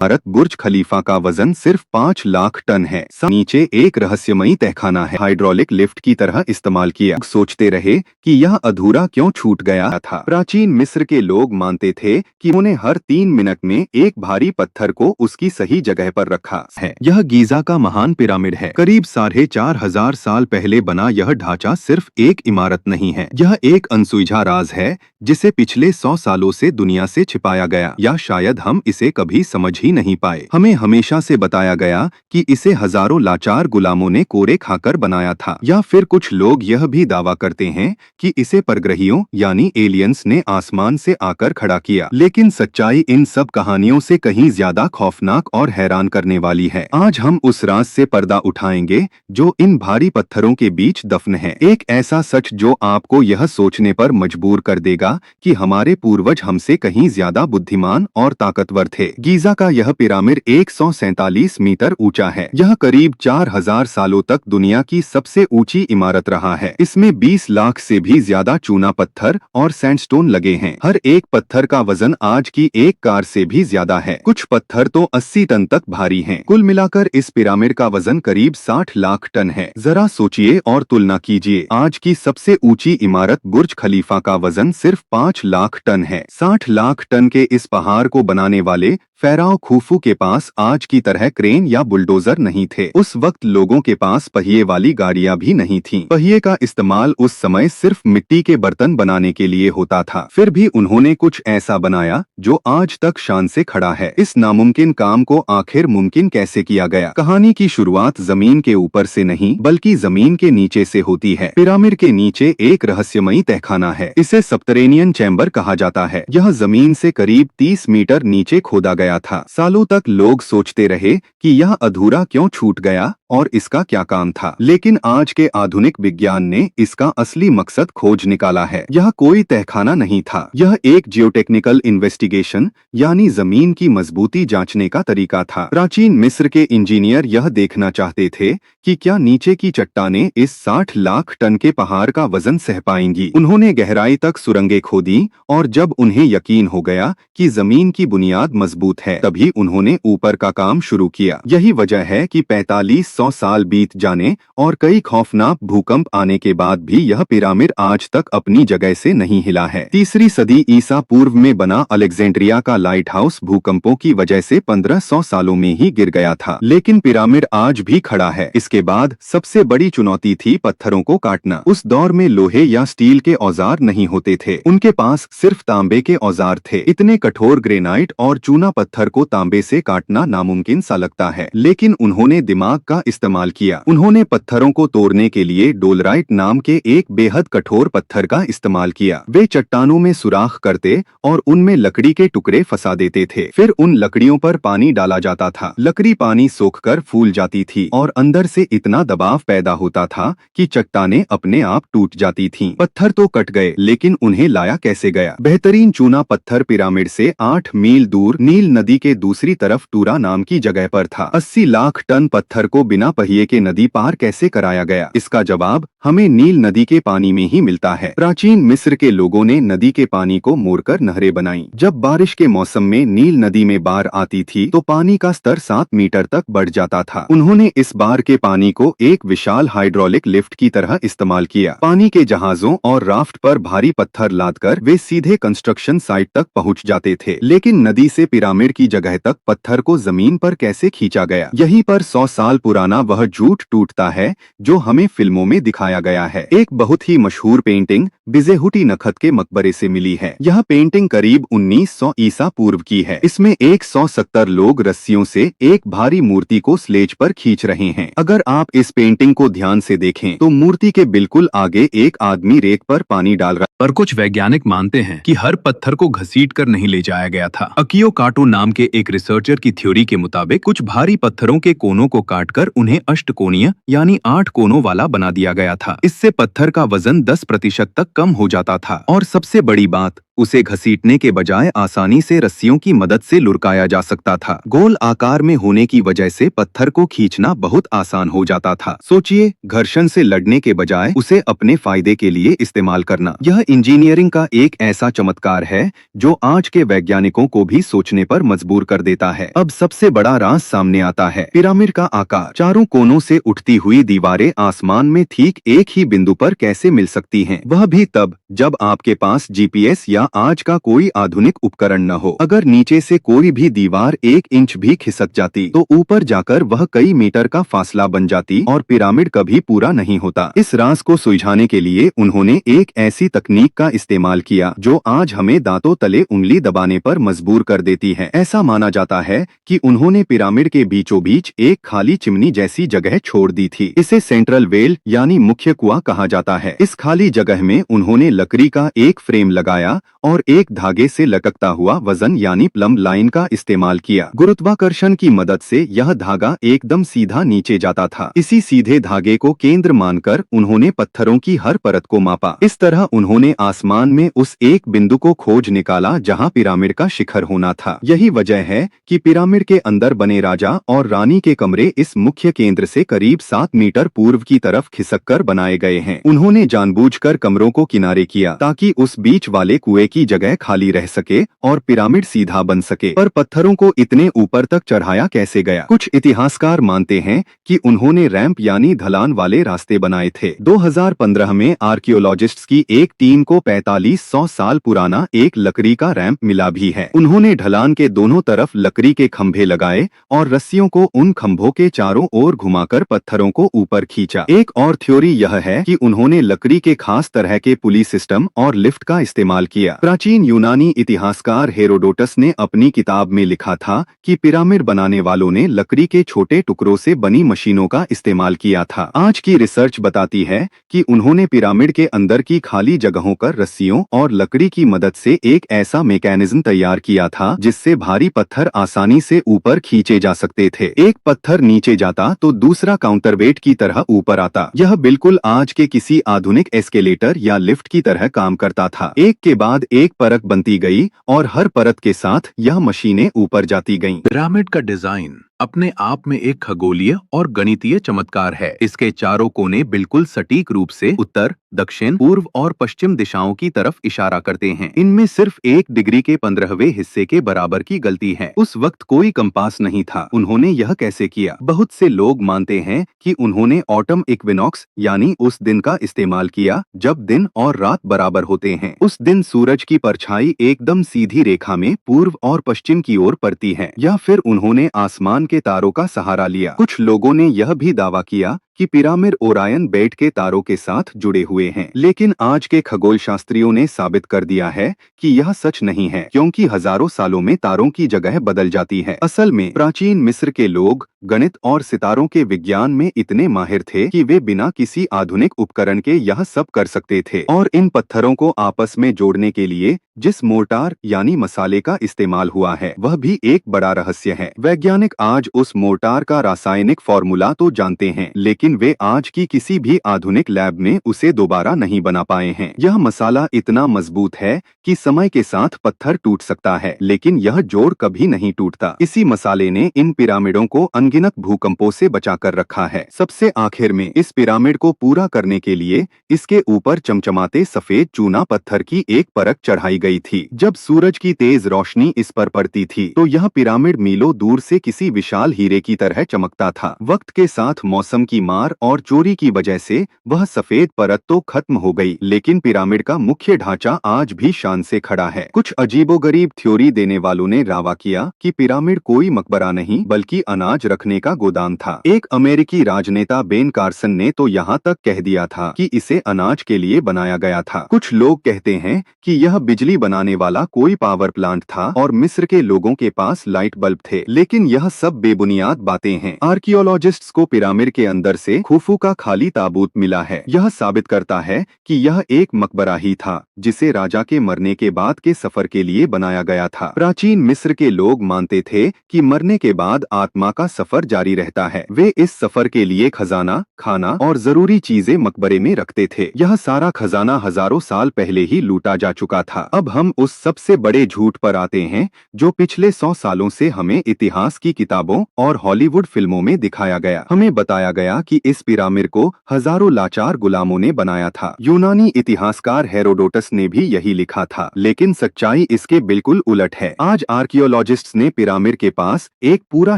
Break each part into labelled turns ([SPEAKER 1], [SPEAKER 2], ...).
[SPEAKER 1] भारत बुर्ज खलीफा का वजन सिर्फ 5 लाख टन है। नीचे एक रहस्यमयी तहखाना है, हाइड्रोलिक लिफ्ट की तरह इस्तेमाल किया। सोचते रहे कि यह अधूरा क्यों छूट गया था। प्राचीन मिस्र के लोग मानते थे कि उन्हें हर 3 मिनट में एक भारी पत्थर को उसकी सही जगह पर रखा है। यह गीजा का महान पिरामिड है। करीब 4500 साल पहले बना यह ढांचा सिर्फ एक इमारत नहीं है, यह एक अनसुलझा राज है जिसे पिछले 100 सालों से दुनिया से छिपाया गया, या शायद हम इसे कभी समझ ही नहीं पाए। हमें हमेशा से बताया गया कि इसे हजारों लाचार गुलामों ने कोरे खाकर बनाया था, या फिर कुछ लोग यह भी दावा करते हैं कि इसे परग्रहियों यानी एलियंस ने आसमान से आकर खड़ा किया। लेकिन सच्चाई इन सब कहानियों से कहीं ज्यादा खौफनाक और हैरान करने वाली है। आज हम उस राज से पर्दा उठाएंगे जो इन भारी पत्थरों के बीच दफन है। एक ऐसा सच जो आपको यह सोचने पर मजबूर कर देगा कि हमारे पूर्वज हमसे कहीं ज्यादा बुद्धिमान और ताकतवर थे। गीजा का यह पिरामिड 147 मीटर ऊंचा है। यह करीब 4000 सालों तक दुनिया की सबसे ऊंची इमारत रहा है। इसमें 20 लाख से भी ज्यादा चूना पत्थर और सैंडस्टोन लगे हैं। हर एक पत्थर का वजन आज की एक कार से भी ज्यादा है। कुछ पत्थर तो 80 टन तक भारी हैं। कुल मिलाकर इस पिरामिड का वजन करीब 60 लाख टन है। जरा सोचिए और तुलना कीजिए। आज की सबसे ऊंची इमारत बुर्ज खलीफा का वजन सिर्फ 5 लाख टन है। 60 लाख टन के इस पहाड़ को बनाने वाले फेराओ खुफू के पास आज की तरह क्रेन या बुलडोजर नहीं थे। उस वक्त लोगों के पास पहिए वाली गाड़ियां भी नहीं थीं। पहिए का इस्तेमाल उस समय सिर्फ मिट्टी के बर्तन बनाने के लिए होता था। फिर भी उन्होंने कुछ ऐसा बनाया जो आज तक शान से खड़ा है। इस नामुमकिन काम को आखिर मुमकिन कैसे किया गया? कहानी की शुरुआत जमीन के ऊपर से नहीं बल्कि जमीन के नीचे से होती है। पिरामिड के नीचे एक रहस्यमयी तहखाना है। इसे सबटरेनियन चैम्बर कहा जाता है। यह जमीन से करीब 30 मीटर नीचे खोदा गया था। सालों तक लोग सोचते रहे कि यह अधूरा क्यों छूट गया और इसका क्या काम था। लेकिन आज के आधुनिक विज्ञान ने इसका असली मकसद खोज निकाला है। यह कोई तहखाना नहीं था, यह एक जियोटेक्निकल इन्वेस्टिगेशन यानी जमीन की मजबूती जांचने का तरीका था। प्राचीन मिस्र के इंजीनियर यह देखना चाहते थे कि क्या नीचे की चट्टानें इस 60 लाख टन के पहाड़ का वजन सह पाएंगी। उन्होंने गहराई तक सुरंगें खोदी और जब उन्हें यकीन हो गया कि जमीन की बुनियाद मजबूत है, तभी उन्होंने ऊपर का काम शुरू किया। यही वजह है कि 4500 साल बीत जाने और कई खौफनाक भूकंप आने के बाद भी यह पिरामिड आज तक अपनी जगह से नहीं हिला है। 3री सदी ईसा पूर्व में बना अलेक्जेंड्रिया का लाइट हाउस भूकंपों की वजह से 1500 सालों में ही गिर गया था, लेकिन पिरामिड आज भी खड़ा है। इसके बाद सबसे बड़ी चुनौती थी पत्थरों को काटना। उस दौर में लोहे या स्टील के औजार नहीं होते थे, उनके पास सिर्फ तांबे के औजार थे। इतने कठोर ग्रेनाइट और चूना पत्थर को तांबे से काटना नामुमकिन सा लगता है, लेकिन उन्होंने दिमाग का इस्तेमाल किया। उन्होंने पत्थरों को तोड़ने के लिए डोलराइट नाम के एक बेहद कठोर पत्थर का इस्तेमाल किया। वे चट्टानों में सुराख करते और उनमें लकड़ी के टुकड़े फंसा देते थे। फिर उन लकड़ियों पर पानी डाला जाता था। लकड़ी पानी सोखकर फूल जाती थी और अंदर से इतना दबाव पैदा होता था कि चट्टानें अपने आप टूट जाती थीं। पत्थर तो कट गए, लेकिन उन्हें लाया कैसे गया? बेहतरीन चूना पत्थर पिरामिड से 8 मील दूर नील नदी के दूसरी तरफ टूरा नाम की जगह पर था। 80 लाख टन पत्थर को बिना पहिए के नदी पार कैसे कराया गया? इसका जवाब हमें नील नदी के पानी में ही मिलता है। प्राचीन मिस्र के लोगों ने नदी के पानी को मोड़कर नहरें बनाई। जब बारिश के मौसम में नील नदी में बाढ़ आती थी तो पानी का स्तर 7 मीटर तक बढ़ जाता था। उन्होंने इस बाढ़ के पानी को एक विशाल हाइड्रोलिक लिफ्ट की तरह इस्तेमाल किया। पानी के जहाजों और राफ्ट पर भारी पत्थर लादकर वे सीधे कंस्ट्रक्शन साइट तक पहुंच जाते थे। लेकिन नदी से पिरामिड की जगह तक पत्थर को जमीन पर कैसे खींचा गया? यहीं पर 100 साल पुराना वह झूठ टूटता है जो हमें फिल्मों में दिखाया गया है। एक बहुत ही मशहूर पेंटिंग बिजेहुटी नखत के मकबरे से मिली है। यह पेंटिंग करीब 1900 ईसा पूर्व की है। इसमें 170 लोग रस्सियों से एक भारी मूर्ति को स्लेज पर खींच रहे हैं। अगर आप इस पेंटिंग को ध्यान से देखें तो मूर्ति के बिल्कुल आगे एक आदमी रेत पर पानी डाल रहा।
[SPEAKER 2] पर कुछ वैज्ञानिक मानते हैं कि हर पत्थर को घसीट कर नहीं ले जाया गया था। अकियो काटो नाम के एक रिसर्चर की थ्योरी के मुताबिक कुछ भारी पत्थरों के कोनों को काटकर उन्हें अष्टकोणीय यानी 8 कोनों वाला बना दिया गया था। इससे पत्थर का वजन 10% तक कम हो जाता था। और सबसे बड़ी बात, उसे घसीटने के बजाय आसानी से रस्सियों की मदद से लुढ़काया जा सकता था। गोल आकार में होने की वजह से पत्थर को खींचना बहुत आसान हो जाता था। सोचिए, घर्षण से लड़ने के बजाय उसे अपने फायदे के लिए इस्तेमाल करना। यह इंजीनियरिंग का एक ऐसा चमत्कार है जो आज के वैज्ञानिकों को भी सोचने पर मजबूर कर देता है। अब सबसे बड़ा राज सामने आता है, पिरामिड का आकार। चारों कोनों से उठती हुई दीवारें आसमान में ठीक एक ही बिंदु पर कैसे मिल सकती हैं? वह भी तब जब आपके पास जीपीएस या आज का कोई आधुनिक उपकरण न हो। अगर नीचे से कोई भी दीवार 1 इंच भी खिसक जाती तो ऊपर जाकर वह कई मीटर का फासला बन जाती और पिरामिड कभी पूरा नहीं होता। इस राज को सुलझाने के लिए उन्होंने एक ऐसी तकनीक का इस्तेमाल किया जो आज हमें दांतों तले उंगली दबाने पर मजबूर कर देती है। ऐसा माना जाता है कि उन्होंने पिरामिड के बीचों बीच एक खाली चिमनी जैसी जगह छोड़ दी थी। इसे सेंट्रल वेल यानी मुख्य कुआं कहा जाता है। इस खाली जगह में उन्होंने लकड़ी का एक फ्रेम लगाया और एक धागे से लटकता हुआ वजन यानी प्लम लाइन का इस्तेमाल किया। गुरुत्वाकर्षण की मदद से यह धागा एकदम सीधा नीचे जाता था। इसी सीधे धागे को केंद्र मानकर उन्होंने पत्थरों की हर परत को मापा। इस तरह उन्होंने आसमान में उस एक बिंदु को खोज निकाला जहां पिरामिड का शिखर होना था। यही वजह है कि पिरामिड के अंदर बने राजा और रानी के कमरे इस मुख्य केंद्र से करीब 7 मीटर पूर्व की तरफ खिसककर बनाए गए हैं। उन्होंने जानबूझकर कमरों को किनारे किया ताकि उस बीच वाले कुएं की जगह खाली रह सके और पिरामिड सीधा बन सके। पर पत्थरों को इतने ऊपर तक चढ़ाया कैसे गया? कुछ इतिहासकार मानते हैं कि उन्होंने रैंप यानी ढलान वाले रास्ते बनाए थे। 2015 में आर्कियोलॉजिस्ट्स की एक टीम को 4500 साल पुराना एक लकड़ी का रैंप मिला भी है। उन्होंने ढलान के दोनों तरफ लकड़ी के खंभे लगाए और रस्सियों को उन खंभों के चारों ओर घुमाकर पत्थरों को ऊपर खींचा। एक और थ्योरी यह है कि उन्होंने लकड़ी के खास तरह के पुली सिस्टम और लिफ्ट का इस्तेमाल किया। प्राचीन यूनानी इतिहासकार हेरोडोटस ने अपनी किताब में लिखा था कि पिरामिड बनाने वालों ने लकड़ी के छोटे टुकड़ों से बनी मशीनों का इस्तेमाल किया था। आज की रिसर्च बताती है कि उन्होंने पिरामिड के अंदर की खाली जगहों पर रस्सियों और लकड़ी की मदद से एक ऐसा मैकेनिज्म तैयार किया था जिससे भारी पत्थर आसानी से ऊपर खींचे जा सकते थे। एक पत्थर नीचे जाता तो दूसरा काउंटरवेट की तरह ऊपर आता। यह बिल्कुल आज के किसी आधुनिक एस्केलेटर या लिफ्ट की तरह काम करता था। एक के बाद एक परत बनती गई और हर परत के साथ यह मशीनें ऊपर जाती गईं।
[SPEAKER 3] पिरामिड का डिजाइन अपने आप में एक खगोलीय और गणितीय चमत्कार है। इसके चारों कोने बिल्कुल सटीक रूप से उत्तर, दक्षिण, पूर्व और पश्चिम दिशाओं की तरफ इशारा करते हैं। इनमें सिर्फ 1 डिग्री के 15वें हिस्से के बराबर की गलती है। उस वक्त कोई कंपास नहीं था। उन्होंने यह कैसे किया? बहुत से लोग मानते हैं कि उन्होंने ऑटम इक्विनॉक्स यानी उस दिन का इस्तेमाल किया जब दिन और रात बराबर होते हैं। उस दिन सूरज की परछाई एकदम सीधी रेखा में पूर्व और पश्चिम की ओर पड़ती है। या फिर उन्होंने आसमान के तारों का सहारा लिया। कुछ लोगों ने यह भी दावा किया कि पिरामिड ओरायन बेल्ट के तारों के साथ जुड़े हुए हैं, लेकिन आज के खगोल शास्त्रियों ने साबित कर दिया है कि यह सच नहीं है, क्योंकि हजारों सालों में तारों की जगह बदल जाती है। असल में प्राचीन मिस्र के लोग गणित और सितारों के विज्ञान में इतने माहिर थे कि वे बिना किसी आधुनिक उपकरण के यह सब कर सकते थे। और इन पत्थरों को आपस में जोड़ने के लिए जिस मोर्टार यानी मसाले का इस्तेमाल हुआ है वह भी एक बड़ा रहस्य है। वैज्ञानिक आज उस मोर्टार का रासायनिक फॉर्मूला तो जानते हैं, लेकिन वे आज की किसी भी आधुनिक लैब में उसे दोबारा नहीं बना पाए हैं। यह मसाला इतना मजबूत है कि समय के साथ पत्थर टूट सकता है, लेकिन यह जोड़ कभी नहीं टूटता। इसी मसाले ने इन पिरामिडों को अनगिनत भूकंपों से बचा कर रखा है। सबसे आखिर में इस पिरामिड को पूरा करने के लिए इसके ऊपर चमचमाते सफेद चूना पत्थर की एक परत चढ़ाई गई थी। जब सूरज की तेज रोशनी इस पर पड़ती थी तो यह पिरामिड मीलों दूर से किसी विशाल हीरे की तरह चमकता था। वक्त के साथ मौसम की मार और चोरी की वजह से वह सफेद परत तो खत्म हो गई, लेकिन पिरामिड का मुख्य ढांचा आज भी शान से खड़ा है। कुछ अजीबोगरीब थ्योरी देने वालों ने दावा किया कि पिरामिड कोई मकबरा नहीं बल्कि अनाज रखने का गोदाम था। एक अमेरिकी राजनेता बेन कार्सन ने तो यहाँ तक कह दिया था कि इसे अनाज के लिए बनाया गया था। कुछ लोग कहते हैं कि यह बिजली बनाने वाला कोई पावर प्लांट था और मिस्र के लोगों के पास लाइट बल्ब थे, लेकिन यह सब बेबुनियाद बातें हैं। आर्कियोलॉजिस्ट्स को पिरामिड के अंदर
[SPEAKER 1] से खुफू का खाली ताबूत मिला है। यह साबित करता है कि यह एक मकबरा ही था जिसे राजा के मरने के बाद के सफर के लिए बनाया गया था। प्राचीन मिस्र के लोग मानते थे कि मरने के बाद आत्मा का सफर जारी रहता है। वे इस सफर के लिए खजाना, खाना और जरूरी चीजें मकबरे में रखते थे। यह सारा खजाना हजारों साल पहले ही लूटा जा चुका था। अब हम उस सबसे बड़े झूठ पर आते हैं जो पिछले 100 सालों से हमें इतिहास की किताबों और हॉलीवुड फिल्मों में दिखाया गया। हमें बताया गया कि इस पिरामिड को हजारों लाचार गुलामों ने बनाया था। यूनानी इतिहासकार हेरोडोटस ने भी यही लिखा था, लेकिन सच्चाई इसके बिल्कुल उलट है। आज आर्कियोलॉजिस्ट्स ने पिरामिड के पास एक पूरा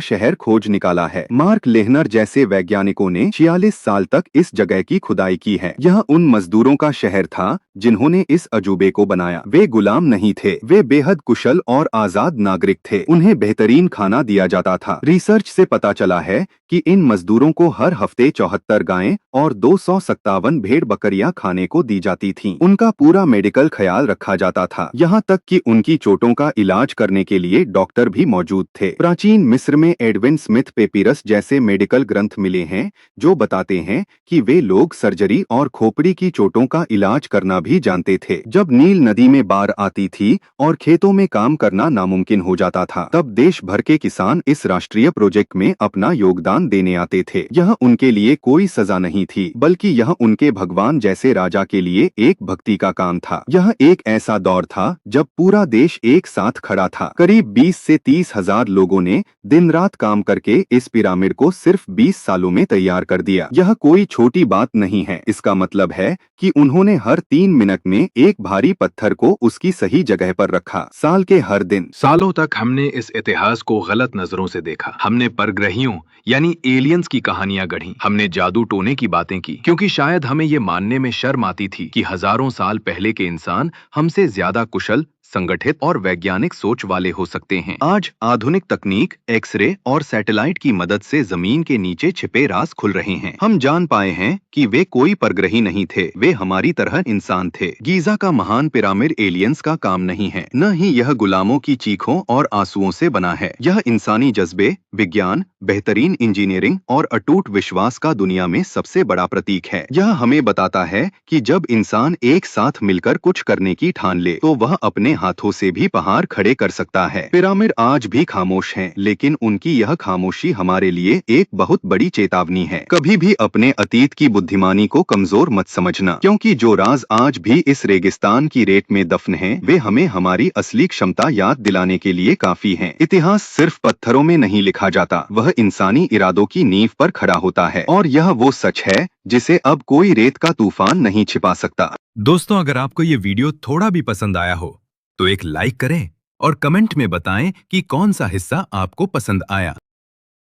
[SPEAKER 1] शहर खोज निकाला है। मार्क लेहनर जैसे वैज्ञानिकों ने 46 साल तक इस जगह की खुदाई की है। यह उन मजदूरों का शहर था जिन्होंने इस अजूबे को बनाया। वे गुलाम नहीं थे, वे बेहद कुशल और आजाद नागरिक थे। उन्हें बेहतरीन खाना दिया जाता था। रिसर्च से पता चला है कि इन मजदूरों को हर हफ्ते 74 गायें और 257 भेड़ बकरियां खाने को दी जाती थीं। उनका पूरा मेडिकल ख्याल रखा जाता था, यहाँ तक कि उनकी चोटों का इलाज करने के लिए डॉक्टर भी मौजूद थे। प्राचीन मिस्र में एडविन स्मिथ पेपिरस जैसे मेडिकल ग्रंथ मिले हैं जो बताते हैं कि वे लोग सर्जरी और खोपड़ी की चोटों का इलाज करना भी जानते थे। जब नील नदी में बाढ़ आती थी और खेतों में काम करना नामुमकिन हो जाता था, तब देश भर के किसान इस राष्ट्रीय प्रोजेक्ट में अपना योगदान देने आते थे। यह उनके लिए कोई सजा नहीं थी, बल्कि यह उनके भगवान जैसे राजा के लिए एक भक्ति का काम था। यह एक ऐसा दौर था जब पूरा देश एक साथ खड़ा था। करीब 20 से 30 हजार लोगों ने दिन रात काम करके इस पिरामिड को सिर्फ 20 सालों में तैयार कर दिया। यह कोई छोटी बात नहीं है। इसका मतलब है कि उन्होंने हर 3 मिनट में एक भारी पत्थर को उसकी सही जगह पर रखा। साल के हर दिन।
[SPEAKER 2] सालों तक हमने इस इतिहास को गलत नजरों से देखा। हमने परग्रहियों यानी एलियंस की कहानियां गढ़ी। हमने जादू टोने की बातें की, क्योंकि शायद हमें ये मानने में शर्म आती थी कि हजारों साल पहले के इंसान हमसे ज्यादा कुशल, संगठित और वैज्ञानिक सोच वाले हो सकते हैं। आज आधुनिक तकनीक, एक्सरे और सैटेलाइट की मदद से जमीन के नीचे छिपे राज खुल रहे हैं। हम जान पाए हैं कि वे कोई परग्रही नहीं थे, वे हमारी तरह इंसान थे। गीजा का महान पिरामिड एलियंस का काम नहीं है, न ही यह गुलामों की चीखों और आंसुओं से बना है। यह इंसानी जज्बे, विज्ञान, बेहतरीन इंजीनियरिंग और अटूट विश्वास का दुनिया में सबसे बड़ा प्रतीक है। यह हमें बताता है कि जब इंसान एक साथ मिलकर कुछ करने की ठान ले तो वह अपने हाथों से भी पहाड़ खड़े कर सकता है। पिरामिड आज भी खामोश हैं, लेकिन उनकी यह खामोशी हमारे लिए एक बहुत बड़ी चेतावनी है। कभी भी अपने अतीत की बुद्धिमानी को कमजोर मत समझना, क्योंकि जो राज आज भी इस रेगिस्तान की रेत में दफन हैं, वे हमें हमारी असली क्षमता याद दिलाने के लिए काफी हैं। इतिहास सिर्फ पत्थरों में नहीं लिखा जाता, वह इंसानी इरादों की नींव पर खड़ा होता है, और यह वो सच है जिसे अब कोई रेत का तूफान नहीं छिपा सकता। दोस्तों, अगर आपको ये वीडियो थोड़ा भी पसंद आया हो तो एक लाइक करें और कमेंट में बताएं कि कौन सा हिस्सा आपको पसंद आया।